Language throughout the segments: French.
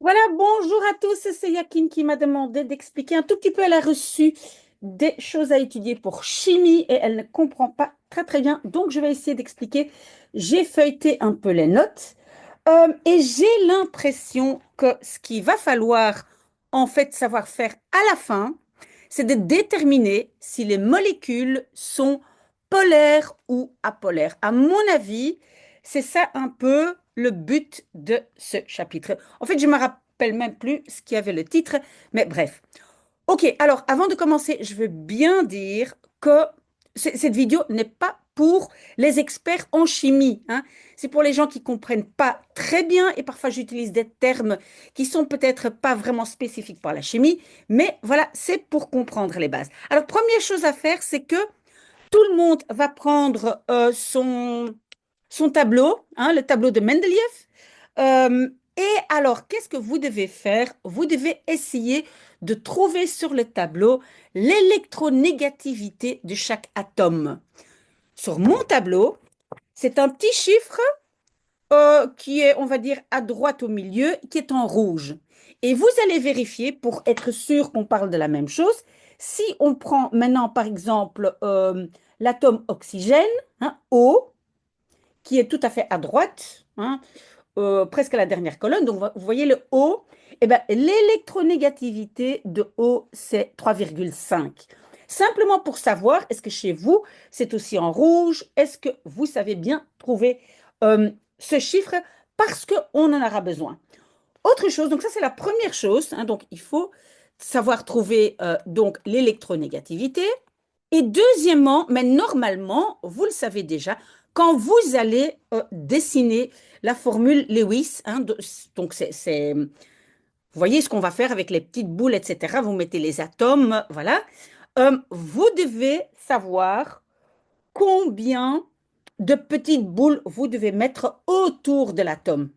Voilà, bonjour à tous, c'est Yakin qui m'a demandé d'expliquer un tout petit peu. Elle a reçu des choses à étudier pour chimie et elle ne comprend pas très bien. Donc, je vais essayer d'expliquer. J'ai feuilleté un peu les notes et j'ai l'impression que ce qu'il va falloir en fait savoir faire à la fin, c'est de déterminer si les molécules sont polaires ou apolaires. À mon avis, c'est ça un peu le but de ce chapitre. En fait, je ne me rappelle même plus ce qu'il y avait le titre, mais bref. Ok, alors avant de commencer, je veux bien dire que cette vidéo n'est pas pour les experts en chimie, hein. C'est pour les gens qui comprennent pas très bien et parfois j'utilise des termes qui sont peut-être pas vraiment spécifiques pour la chimie, mais voilà, c'est pour comprendre les bases. Alors, première chose à faire, c'est que tout le monde va prendre son tableau, hein, le tableau de Mendeleïev. Et alors, qu'est-ce que vous devez faire? Vous devez essayer de trouver sur le tableau l'électronégativité de chaque atome. Sur mon tableau, c'est un petit chiffre qui est, on va dire, à droite au milieu, qui est en rouge. Et vous allez vérifier, pour être sûr qu'on parle de la même chose, si on prend maintenant, par exemple, l'atome oxygène, hein, O, qui est tout à fait à droite, hein, presque à la dernière colonne. Donc, vous voyez le O, eh ben, l'électronégativité de O, c'est 3,5. Simplement pour savoir, est-ce que chez vous, c'est aussi en rouge? Est-ce que vous savez bien trouver ce chiffre? Parce qu'on en aura besoin. Autre chose, donc ça c'est la première chose, hein, donc il faut savoir trouver donc l'électronégativité. Et deuxièmement, mais normalement, vous le savez déjà, quand vous allez dessiner la formule Lewis, hein, donc vous voyez ce qu'on va faire avec les petites boules, etc. Vous mettez les atomes, voilà. Vous devez savoir combien de petites boules vous devez mettre autour de l'atome.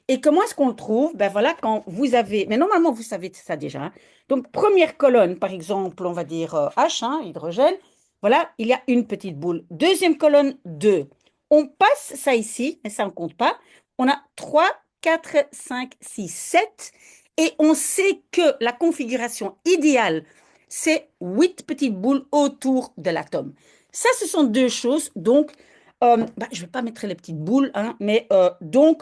Et comment est-ce qu'on le trouve? Ben voilà, quand vous avez, mais normalement vous savez ça déjà, hein. Donc première colonne, par exemple, on va dire H, hein, hydrogène. Voilà, il y a une petite boule. Deuxième colonne, 2. On passe ça ici, mais ça ne compte pas. On a 3, 4, 5, 6, 7. Et on sait que la configuration idéale, c'est 8 petites boules autour de l'atome. Ça, ce sont deux choses. Donc, je ne vais pas mettre les petites boules, hein, mais donc,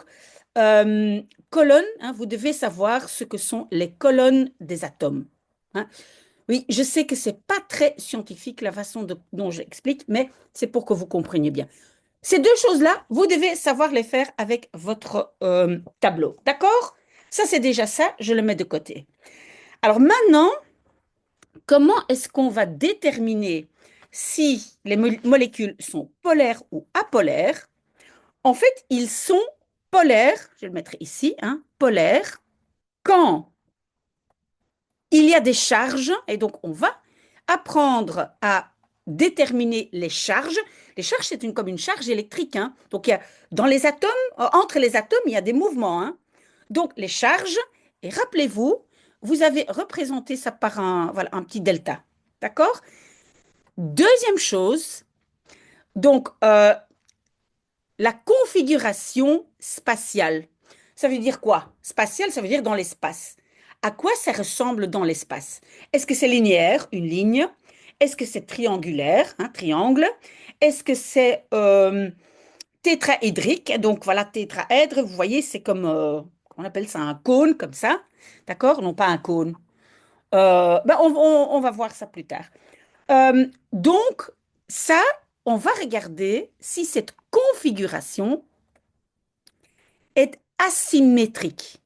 euh, colonnes, hein, vous devez savoir ce que sont les colonnes des atomes, hein. Oui, je sais que c'est pas très scientifique la façon dont j'explique, mais c'est pour que vous compreniez bien. Ces deux choses-là, vous devez savoir les faire avec votre tableau. D'accord? Ça, c'est déjà ça, je le mets de côté. Alors maintenant, comment est-ce qu'on va déterminer si les molécules sont polaires ou apolaires? En fait, ils sont polaires, je vais le mettre ici, hein, polaires, quand il y a des charges, et donc on va apprendre à déterminer les charges. Les charges, c'est comme une charge électrique, hein. Donc, dans les atomes, entre les atomes, il y a des mouvements, hein. Donc, les charges, et rappelez-vous, vous avez représenté ça par voilà, un petit delta. D'accord? Deuxième chose, donc, la configuration spatiale. Ça veut dire quoi? Spatial, ça veut dire dans l'espace. À quoi ça ressemble dans l'espace? Est-ce que c'est linéaire, une ligne? Est-ce que c'est triangulaire, un triangle? Est-ce que c'est tétraédrique? Donc voilà, tétraèdre, vous voyez, c'est comme, on appelle ça un cône, comme ça. D'accord? Non pas un cône. On va voir ça plus tard. Donc, ça, on va regarder si cette configuration est asymétrique.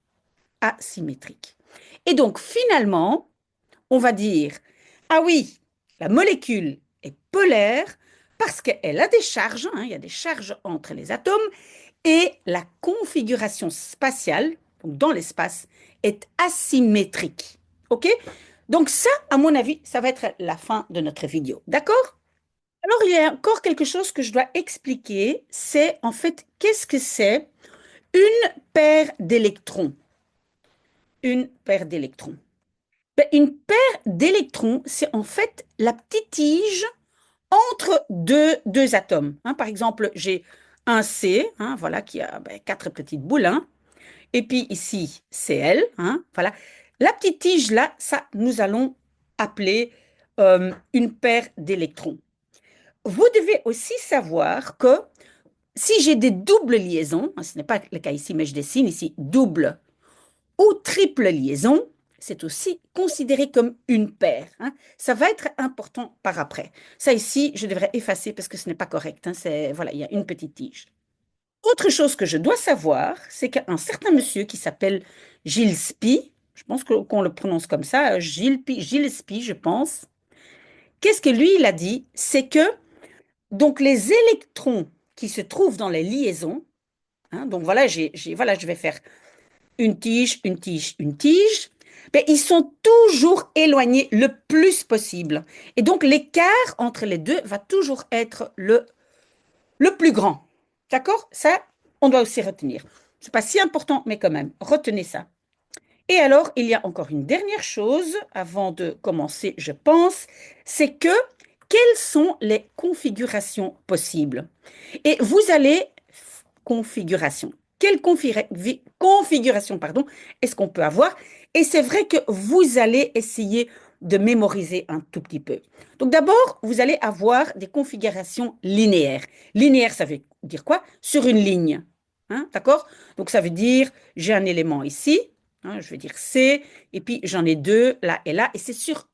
Asymétrique. Et donc, finalement, on va dire, ah oui, la molécule est polaire parce qu'elle a des charges, hein, il y a des charges entre les atomes, et la configuration spatiale, donc dans l'espace, est asymétrique. OK? Donc ça, à mon avis, ça va être la fin de notre vidéo. D'accord? Alors, il y a encore quelque chose que je dois expliquer, c'est en fait, qu'est-ce que c'est une paire d'électrons? Une paire d'électrons. Ben, une paire d'électrons, c'est en fait la petite tige entre deux atomes, hein. Par exemple, j'ai un C, hein, voilà, qui a quatre petites boules, hein. Et puis ici, Cl, hein, voilà. La petite tige là, ça, nous allons appeler une paire d'électrons. Vous devez aussi savoir que si j'ai des doubles liaisons, ce n'est pas le cas ici, mais je dessine ici double ou triple liaison, c'est aussi considéré comme une paire, hein. Ça va être important par après. Ça ici, je devrais effacer parce que ce n'est pas correct, hein. Voilà, il y a une petite tige. Autre chose que je dois savoir, c'est qu'un certain monsieur qui s'appelle Gilles Spy, je pense qu'on le prononce comme ça, Gilles Spy, je pense. Qu'est-ce que lui, il a dit? C'est que donc les électrons qui se trouvent dans les liaisons, hein, donc voilà, voilà, je vais faire une tige, une tige, une tige, mais ils sont toujours éloignés le plus possible. Et donc l'écart entre les deux va toujours être le plus grand. D'accord? Ça, on doit aussi retenir. C'est pas si important, mais quand même, retenez ça. Et alors, il y a encore une dernière chose avant de commencer, je pense, c'est que quelles sont les configurations possibles? Et vous allez, configuration. Quelle configuration, pardon, est-ce qu'on peut avoir? Et c'est vrai que vous allez essayer de mémoriser un tout petit peu. Donc d'abord, vous allez avoir des configurations linéaires. Linéaire, ça veut dire quoi? Sur une ligne. Hein, d'accord? Donc ça veut dire, j'ai un élément ici, hein, je vais dire C, et puis j'en ai deux là, et c'est sur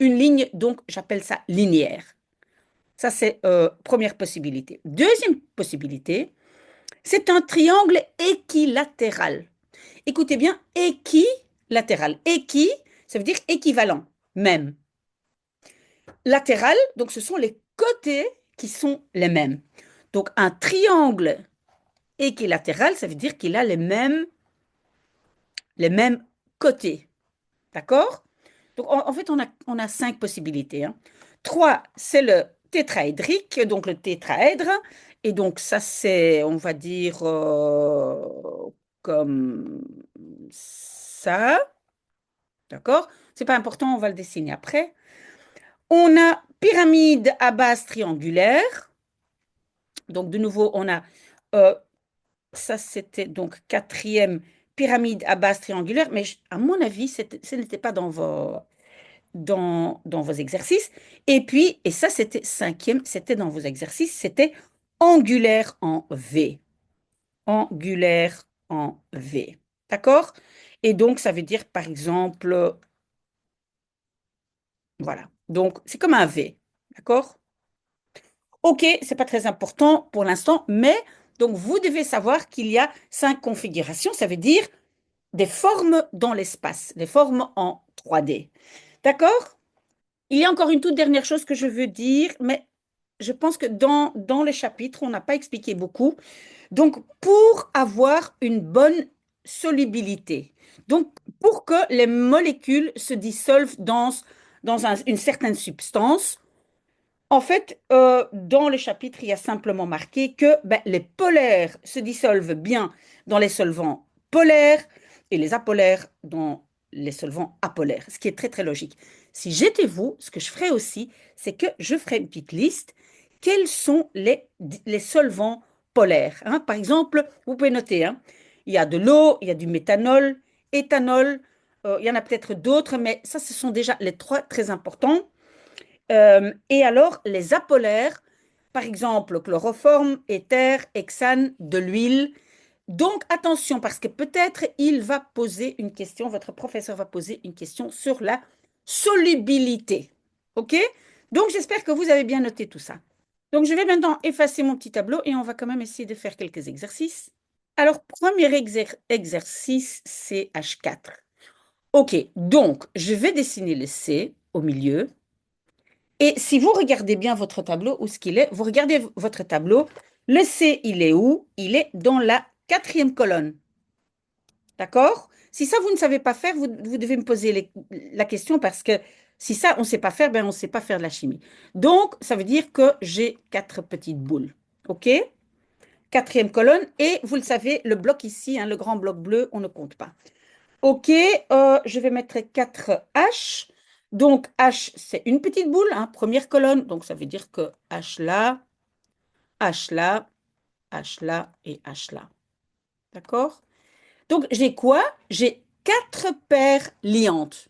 une ligne, donc j'appelle ça linéaire. Ça, c'est première possibilité. Deuxième possibilité, c'est un triangle équilatéral. Écoutez bien, équilatéral. Équi, ça veut dire équivalent, même. Latéral, donc ce sont les côtés qui sont les mêmes. Donc un triangle équilatéral, ça veut dire qu'il a les mêmes côtés. D'accord? Donc en fait, on a cinq possibilités, hein. Trois, c'est le tétraédrique, donc le tétraèdre. Et donc ça, c'est, on va dire, comme ça. D'accord? C'est pas important, on va le dessiner après. On a pyramide à base triangulaire. Donc de nouveau, on a, euh, ça c'était donc quatrième pyramide à base triangulaire, mais à mon avis, ce n'était pas dans vos exercices. Et puis, et ça c'était cinquième, c'était dans vos exercices, c'était angulaire en V. Angulaire en V. D'accord? Et donc, ça veut dire, par exemple, voilà. Donc, c'est comme un V. D'accord? OK, c'est pas très important pour l'instant, mais donc vous devez savoir qu'il y a cinq configurations. Ça veut dire des formes dans l'espace, des formes en 3D. D'accord? Il y a encore une toute dernière chose que je veux dire, mais je pense que dans le chapitre, on n'a pas expliqué beaucoup. Donc, pour avoir une bonne solubilité, donc pour que les molécules se dissolvent dans une certaine substance, en fait, dans le chapitre, il y a simplement marqué que ben, les polaires se dissolvent bien dans les solvants polaires et les apolaires dans les solvants apolaires, ce qui est très, très logique. Si j'étais vous, ce que je ferais aussi, c'est que je ferais une petite liste. Quels sont les solvants polaires, hein? Par exemple, vous pouvez noter, hein, il y a de l'eau, il y a du méthanol, éthanol, il y en a peut-être d'autres, mais ça, ce sont déjà les trois très importants. Et alors, les apolaires, par exemple, chloroforme, éther, hexane, de l'huile. Donc, attention, parce que peut-être il va poser une question, votre professeur va poser une question sur la solubilité. OK? Donc, j'espère que vous avez bien noté tout ça. Donc, je vais maintenant effacer mon petit tableau et on va quand même essayer de faire quelques exercices. Alors, premier exercice, c'est H4. OK, donc, je vais dessiner le C au milieu. Et si vous regardez bien votre tableau, où ce qu'il est, vous regardez votre tableau, le C, il est où? Il est dans la quatrième colonne. D'accord? Si ça, vous ne savez pas faire, vous devez me poser la question parce que si ça, on ne sait pas faire, ben on ne sait pas faire de la chimie. Donc, ça veut dire que j'ai quatre petites boules. OK? Quatrième colonne. Et vous le savez, le bloc ici, hein, le grand bloc bleu, on ne compte pas. OK, je vais mettre 4 H. Donc, H, c'est une petite boule, hein, première colonne. Donc, ça veut dire que H là, H là, H là et H là. D'accord? Donc, j'ai quoi? J'ai quatre paires liantes.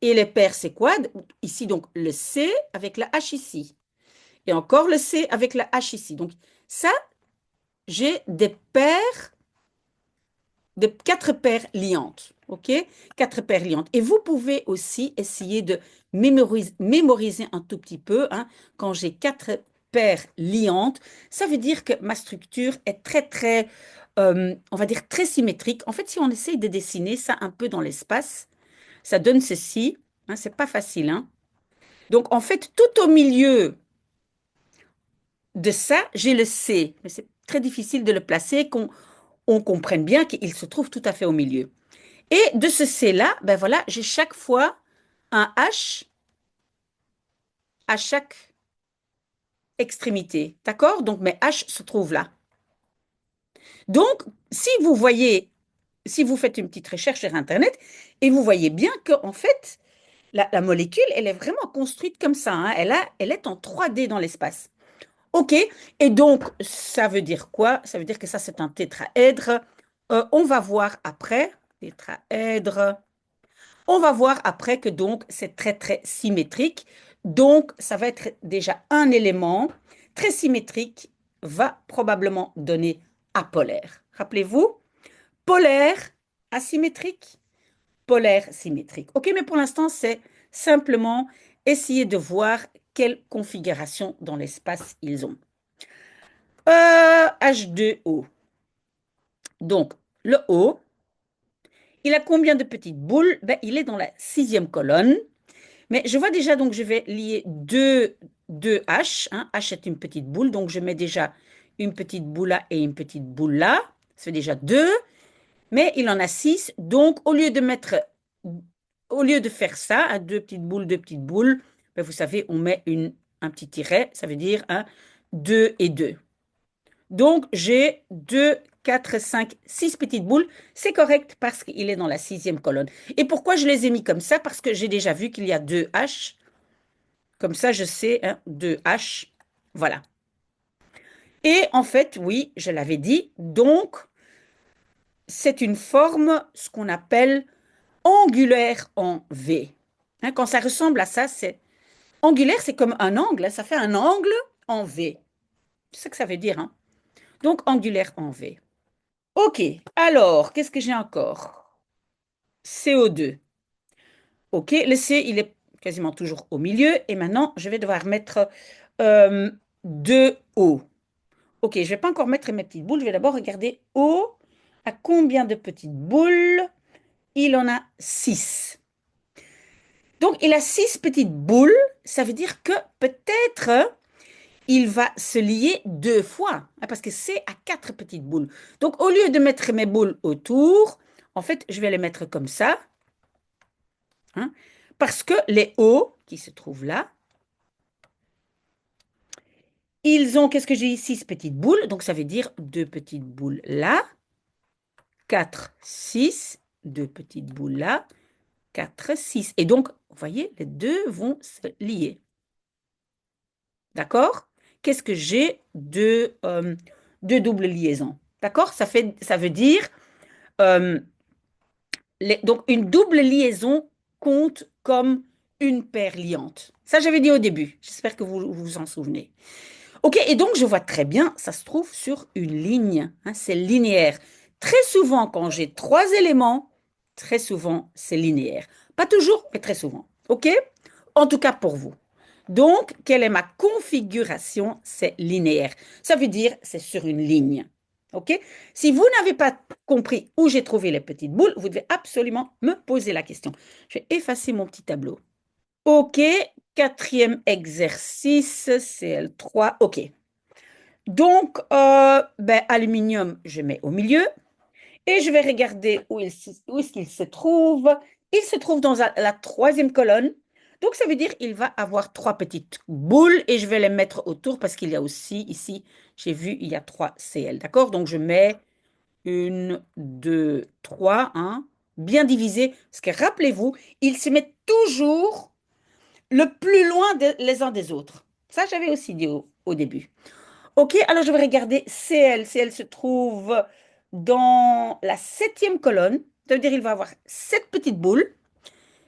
Et les paires, c'est quoi? Ici, donc, le C avec la H ici. Et encore le C avec la H ici. Donc, ça, j'ai des paires, de quatre paires liantes. OK? Quatre paires liantes. Et vous pouvez aussi essayer de mémoriser un tout petit peu, hein. Quand j'ai quatre paires liantes, ça veut dire que ma structure est très, on va dire très symétrique. En fait, si on essaye de dessiner ça un peu dans l'espace, ça donne ceci. Hein, c'est pas facile, hein. Donc, en fait, tout au milieu de ça, j'ai le C. Mais c'est très difficile de le placer, qu'on on comprenne bien qu'il se trouve tout à fait au milieu. Et de ce C-là, ben voilà, j'ai chaque fois un H à chaque extrémité. D'accord? Donc mes H se trouvent là. Donc, si vous voyez, si vous faites une petite recherche sur Internet, et vous voyez bien qu'en fait, la molécule, elle est vraiment construite comme ça, hein. Elle est en 3D dans l'espace. OK. Et donc, ça veut dire quoi? Ça veut dire que ça, c'est un tétraèdre. On va voir après. Tétraèdre. On va voir après que donc c'est très symétrique. Donc ça va être déjà un élément très symétrique va probablement donner apolaire. Rappelez-vous, polaire, asymétrique, polaire, symétrique. OK, mais pour l'instant, c'est simplement essayer de voir quelle configuration dans l'espace ils ont. H2O. Donc, le O, il a combien de petites boules? Ben, il est dans la sixième colonne. Mais je vois déjà, donc je vais lier deux H. Hein. H est une petite boule, donc je mets déjà une petite boule là et une petite boule là. Ça fait déjà deux, mais il en a six. Donc au lieu de faire ça, hein, deux petites boules, ben, vous savez, on met un petit tiret, ça veut dire hein, deux et deux. Donc j'ai deux, quatre, cinq, six petites boules. C'est correct parce qu'il est dans la sixième colonne. Et pourquoi je les ai mis comme ça? Parce que j'ai déjà vu qu'il y a deux H. Comme ça, je sais, hein, 2H. Voilà. Et en fait, oui, je l'avais dit, donc, c'est une forme, ce qu'on appelle angulaire en V. Hein, quand ça ressemble à ça, c'est angulaire, c'est comme un angle, hein, ça fait un angle en V. C'est ce que ça veut dire, hein. Donc, angulaire en V. OK, alors, qu'est-ce que j'ai encore? CO2. OK, le C, il est quasiment toujours au milieu. Et maintenant, je vais devoir mettre 2O. Ok, je ne vais pas encore mettre mes petites boules. Je vais d'abord regarder O. À combien de petites boules? Il en a 6. Donc, il a 6 petites boules. Ça veut dire que peut-être il va se lier deux fois. Hein, parce que c'est à 4 petites boules. Donc, au lieu de mettre mes boules autour, en fait, je vais les mettre comme ça. Hein, parce que les O qui se trouvent là, ils ont, qu'est-ce que j'ai ici? 6 petites boules. Donc, ça veut dire deux petites boules là. 4, 6, deux petites boules là, 4, 6. Et donc, vous voyez, les deux vont se lier. D'accord? Qu'est-ce que j'ai de double liaison? D'accord? Ça veut dire, euh, donc une double liaison compte comme une paire liante. Ça, j'avais dit au début. J'espère que vous vous en souvenez. Ok, et donc je vois très bien, ça se trouve sur une ligne, hein, c'est linéaire. Très souvent, quand j'ai trois éléments, très souvent, c'est linéaire. Pas toujours, mais très souvent. Ok? En tout cas pour vous. Donc, quelle est ma configuration? C'est linéaire. Ça veut dire, c'est sur une ligne. Ok? Si vous n'avez pas compris où j'ai trouvé les petites boules, vous devez absolument me poser la question. Je vais effacer mon petit tableau. Ok, quatrième exercice, CL3. Ok. Donc, ben, aluminium, je mets au milieu et je vais regarder où est-ce qu'il se trouve. Il se trouve dans la troisième colonne. Donc, ça veut dire qu'il va avoir trois petites boules et je vais les mettre autour parce qu'il y a aussi ici, j'ai vu, il y a trois Cl. D'accord? Donc, je mets une, deux, trois, hein, bien divisé. Parce que rappelez-vous, ils se mettent toujours le plus loin les uns des autres. Ça, j'avais aussi dit au début. Ok, alors je vais regarder CL. CL se trouve dans la septième colonne, ça veut dire il va avoir sept petites boules,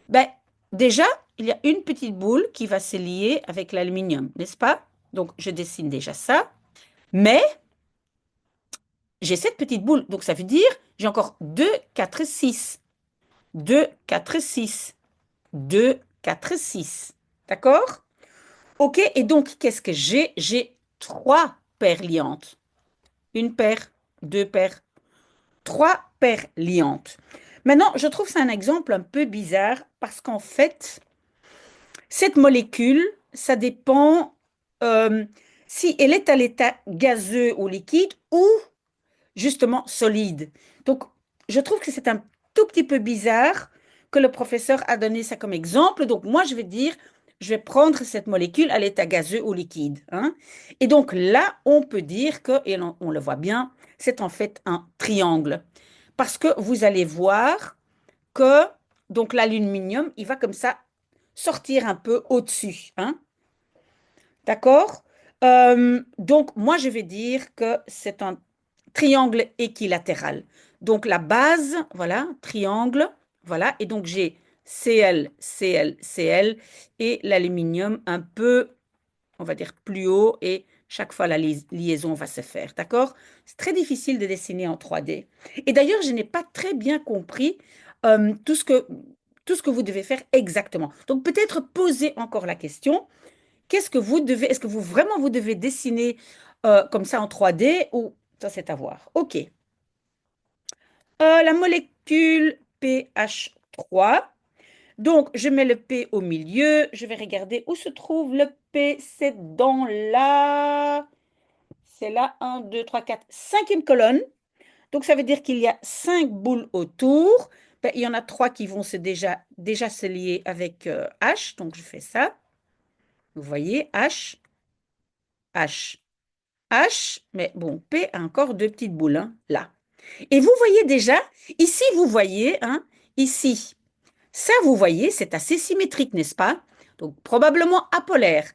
ben, déjà, il y a une petite boule qui va se lier avec l'aluminium, n'est-ce pas? Donc, je dessine déjà ça. Mais j'ai cette petite boule. Donc, ça veut dire j'ai encore 2, 4, 6. 2, 4, 6. 2, 4, 6. D'accord? OK. Et donc, qu'est-ce que j'ai? J'ai trois paires liantes. Une paire, deux paires, trois paires liantes. Maintenant, je trouve ça un exemple un peu bizarre parce qu'en fait, cette molécule, ça dépend si elle est à l'état gazeux ou liquide ou justement solide. Donc, je trouve que c'est un tout petit peu bizarre que le professeur a donné ça comme exemple. Donc, moi, je vais dire, je vais prendre cette molécule à l'état gazeux ou liquide, hein. Et donc là, on peut dire que, et on le voit bien, c'est en fait un triangle. Parce que vous allez voir que donc l'aluminium, il va comme ça sortir un peu au-dessus, hein. D'accord? Donc, moi, je vais dire que c'est un triangle équilatéral. Donc, la base, voilà, triangle, voilà. Et donc, j'ai Cl, Cl, Cl et l'aluminium un peu, on va dire, plus haut et chaque fois la liaison va se faire. D'accord? C'est très difficile de dessiner en 3D. Et d'ailleurs, je n'ai pas très bien compris tout tout ce que vous devez faire exactement. Donc, peut-être poser encore la question. Qu'est-ce que vous devez, est-ce que vous vraiment vous devez dessiner comme ça en 3D ou ça c'est à voir. OK. La molécule pH3. Donc, je mets le P au milieu. Je vais regarder où se trouve le P. C'est dans la... C'est là, un, 2, 3, 4, cinquième colonne. Donc, ça veut dire qu'il y a cinq boules autour. Ben, il y en a trois qui vont déjà se lier avec H. Donc, je fais ça. Vous voyez, H, H. H, mais bon, P a encore deux petites boules, hein, là. Et vous voyez déjà, ici, vous voyez, hein, ici, ça, vous voyez, c'est assez symétrique, n'est-ce pas? Donc, probablement apolaire.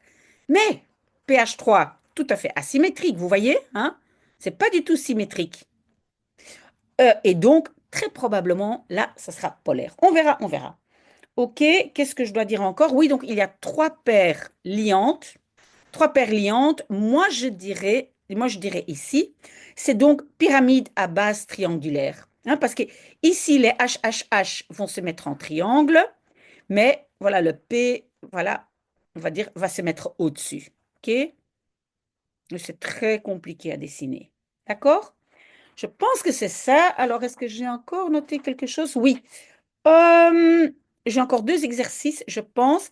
Mais pH3, tout à fait asymétrique, vous voyez, hein? C'est pas du tout symétrique. Et donc, très probablement, là, ça sera polaire. On verra, on verra. OK, qu'est-ce que je dois dire encore? Oui, donc, il y a trois paires liantes. Trois paires liantes, moi je dirais ici, c'est donc pyramide à base triangulaire. Hein, parce que ici, les HHH vont se mettre en triangle, mais voilà, le P, voilà, on va dire, va se mettre au-dessus. OK? C'est très compliqué à dessiner. D'accord? Je pense que c'est ça. Alors, est-ce que j'ai encore noté quelque chose? Oui. Euh, j'ai encore deux exercices, je pense.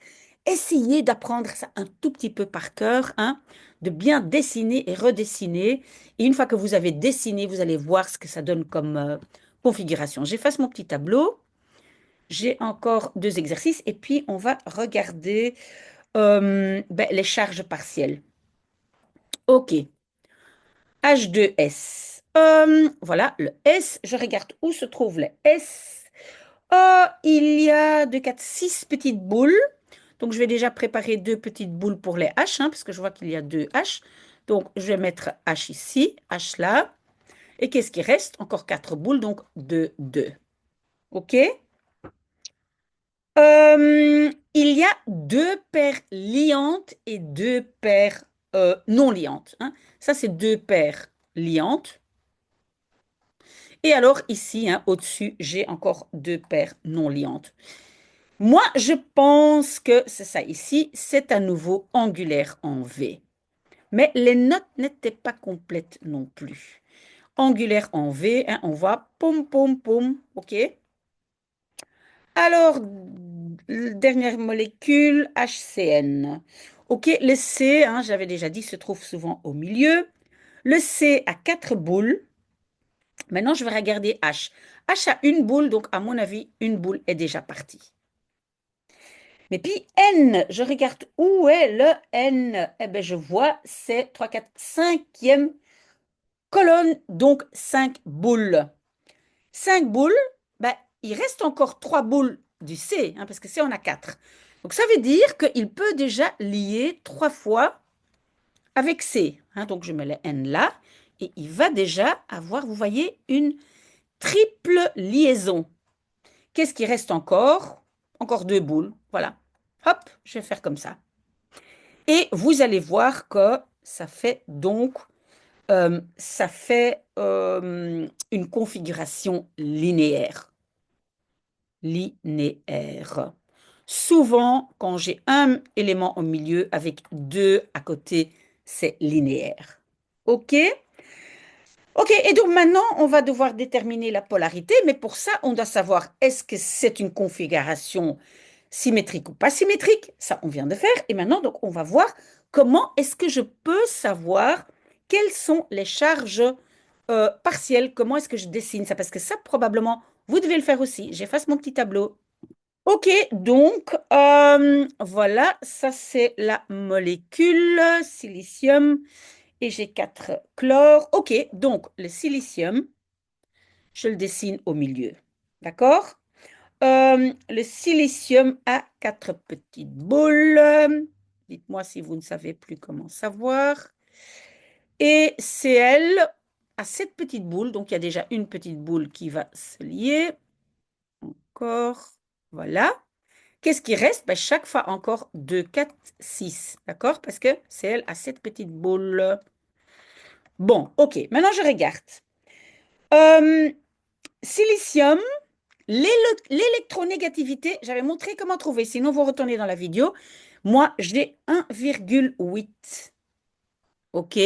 Essayez d'apprendre ça un tout petit peu par cœur, hein, de bien dessiner et redessiner. Et une fois que vous avez dessiné, vous allez voir ce que ça donne comme configuration. J'efface mon petit tableau. J'ai encore deux exercices et puis on va regarder ben, les charges partielles. OK. H2S. Voilà, le S. Je regarde où se trouve le S. Oh, il y a 2, 4, 6 petites boules. Donc, je vais déjà préparer deux petites boules pour les H, hein, parce que je vois qu'il y a deux H. Donc, je vais mettre H ici, H là. Et qu'est-ce qui reste? Encore quatre boules, donc 2, 2. OK? Il y a deux paires liantes et deux paires non liantes, hein. Ça, c'est deux paires liantes. Et alors, ici, hein, au-dessus, j'ai encore deux paires non liantes. Moi, je pense que c'est ça ici, c'est à nouveau angulaire en V. Mais les notes n'étaient pas complètes non plus. Angulaire en V, hein, on voit pom, pom, pom, OK? Alors, dernière molécule, HCN. OK, le C, hein, j'avais déjà dit, se trouve souvent au milieu. Le C a quatre boules. Maintenant, je vais regarder H. H a une boule, donc à mon avis, une boule est déjà partie. Mais puis N, je regarde où est le N. Eh bien, je vois, c'est 3, 4, 5e colonne, donc 5 boules. 5 boules, ben, il reste encore 3 boules du C, hein, parce que C, on a 4. Donc, ça veut dire qu'il peut déjà lier 3 fois avec C, hein. Donc, je mets le N là. et il va déjà avoir, vous voyez, une triple liaison. Qu'est-ce qui reste encore? Encore deux boules. Voilà. Hop, je vais faire comme ça. Et vous allez voir que ça fait donc une configuration linéaire. Linéaire. Souvent, quand j'ai un élément au milieu avec deux à côté, c'est linéaire. OK? OK, et donc maintenant, on va devoir déterminer la polarité, mais pour ça, on doit savoir est-ce que c'est une configuration symétrique ou pas symétrique? Ça, on vient de faire. Et maintenant, donc, on va voir comment est-ce que je peux savoir quelles sont les charges partielles, comment est-ce que je dessine ça? Parce que ça, probablement, vous devez le faire aussi. J'efface mon petit tableau. OK, donc, voilà, ça c'est la molécule silicium et j'ai quatre chlores. OK, donc le silicium, je le dessine au milieu. D'accord? Le silicium a quatre petites boules. Dites-moi si vous ne savez plus comment savoir. Et Cl a sept petites boules. Donc, il y a déjà une petite boule qui va se lier. Encore. Voilà. Qu'est-ce qui reste? Ben, chaque fois encore 2, 4, 6. D'accord? Parce que Cl a sept petites boules. Bon, OK. Maintenant, je regarde. Euh, silicium. L'électronégativité, j'avais montré comment trouver, sinon vous retournez dans la vidéo. Moi, j'ai 1,8. OK.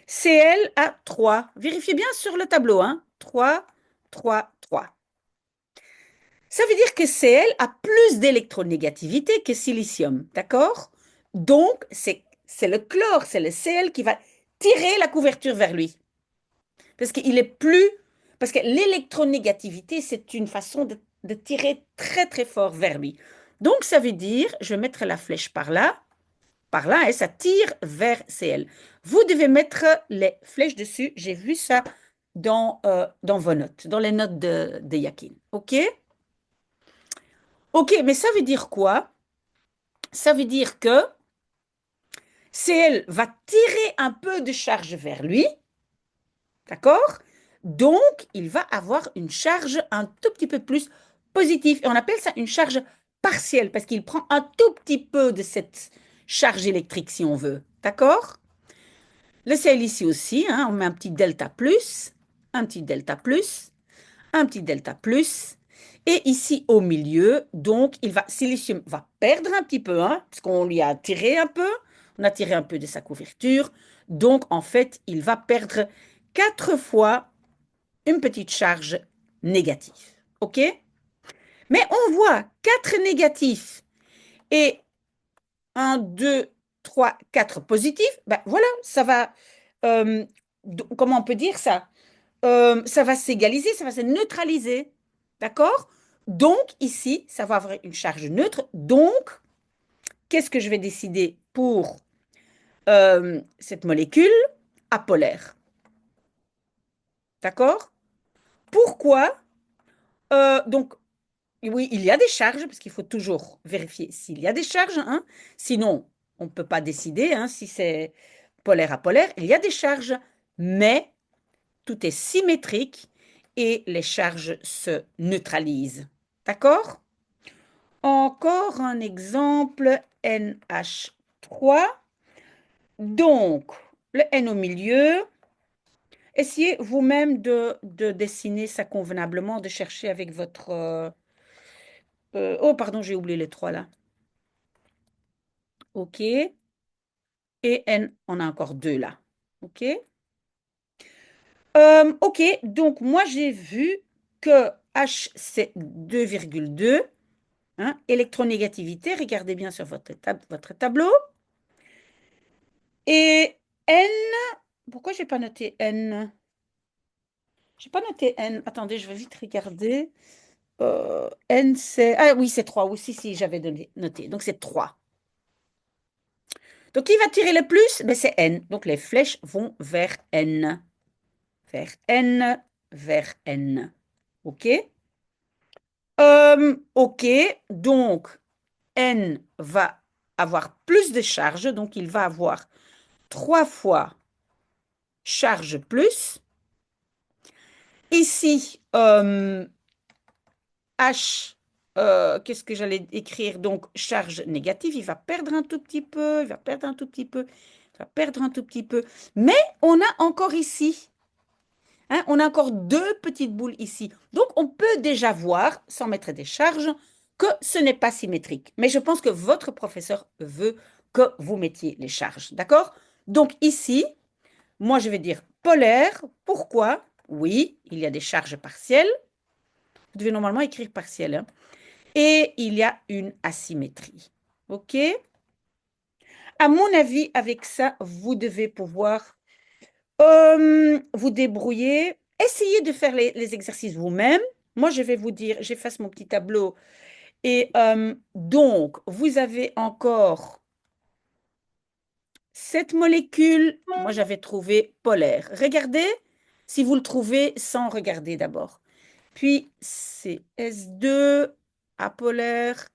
Cl a 3. Vérifiez bien sur le tableau, hein. 3, 3, 3. Ça veut dire que Cl a plus d'électronégativité que silicium, d'accord? Donc, c'est le chlore, c'est le Cl qui va tirer la couverture vers lui. Parce qu'il est plus. Parce que l'électronégativité, c'est une façon de tirer très, très fort vers lui. Donc, ça veut dire, je vais mettre la flèche par là, et ça tire vers Cl. Vous devez mettre les flèches dessus. J'ai vu ça dans vos notes, dans les notes de Yakin. OK? OK, mais ça veut dire quoi? Ça veut dire que Cl va tirer un peu de charge vers lui. D'accord? Donc, il va avoir une charge un tout petit peu plus positive. Et on appelle ça une charge partielle parce qu'il prend un tout petit peu de cette charge électrique, si on veut. D'accord? Le ciel ici aussi, hein, on met un petit delta plus, un petit delta plus, un petit delta plus. Et ici au milieu, donc, silicium va perdre un petit peu, hein, parce qu'on lui a tiré un peu, on a tiré un peu de sa couverture. Donc, en fait, il va perdre 4 fois une petite charge négative. OK? Mais on voit 4 négatifs et un, 2, 3, 4 positifs. Ben voilà, ça va. euh, Comment on peut dire ça? Ça va s'égaliser, ça va se neutraliser. D'accord? Donc, ici, ça va avoir une charge neutre. Donc, qu'est-ce que je vais décider pour cette molécule apolaire? D'accord? Pourquoi? Donc, oui, il y a des charges, parce qu'il faut toujours vérifier s'il y a des charges, hein. Sinon, on ne peut pas décider hein, si c'est polaire à polaire. Il y a des charges, mais tout est symétrique et les charges se neutralisent. D'accord? Encore un exemple, NH3. Donc, le N au milieu. Essayez vous-même de dessiner ça convenablement, de chercher avec votre... oh, pardon, j'ai oublié les trois là. OK. Et N, on a encore deux là. OK. OK, donc moi j'ai vu que H c'est 2,2. Hein, électronégativité, regardez bien sur votre tableau. Et N, pourquoi j'ai pas noté N? J'ai pas noté N. Attendez, je vais vite regarder. N c'est... Ah oui, c'est 3. Oui, si, j'avais noté. Donc c'est 3. Donc qui va tirer le plus? Ben, c'est N. Donc les flèches vont vers N. Vers N, vers N. OK? OK, donc N va avoir plus de charge, donc il va avoir 3 fois charge plus. Ici, H, qu'est-ce que j'allais écrire? Donc, charge négative, il va perdre un tout petit peu, il va perdre un tout petit peu, il va perdre un tout petit peu. Mais on a encore ici, hein, on a encore deux petites boules ici. Donc, on peut déjà voir, sans mettre des charges, que ce n'est pas symétrique. Mais je pense que votre professeur veut que vous mettiez les charges. D'accord? Donc, ici, moi, je vais dire polaire. Pourquoi? Oui, il y a des charges partielles. Vous devez normalement écrire partielles, hein. Et il y a une asymétrie. OK? À mon avis, avec ça, vous devez pouvoir vous débrouiller. Essayez de faire les exercices vous-même. Moi, je vais vous dire, j'efface mon petit tableau. Et donc, vous avez encore cette molécule. Moi, j'avais trouvé polaire. Regardez si vous le trouvez sans regarder d'abord. Puis, c'est S2 apolaire,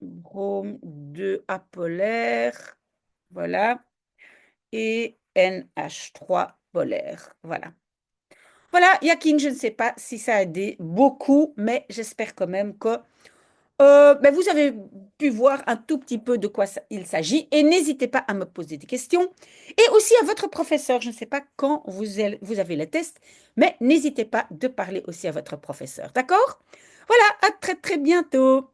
brome 2 apolaire. Voilà. Et NH3 polaire. Voilà. Voilà, Yakin, je ne sais pas si ça a aidé beaucoup, mais j'espère quand même que ben, vous avez pu voir un tout petit peu de quoi il s'agit. Et n'hésitez pas à me poser des questions. Et aussi à votre professeur. Je ne sais pas quand vous avez le test, mais n'hésitez pas de parler aussi à votre professeur. D'accord? Voilà, à très très bientôt.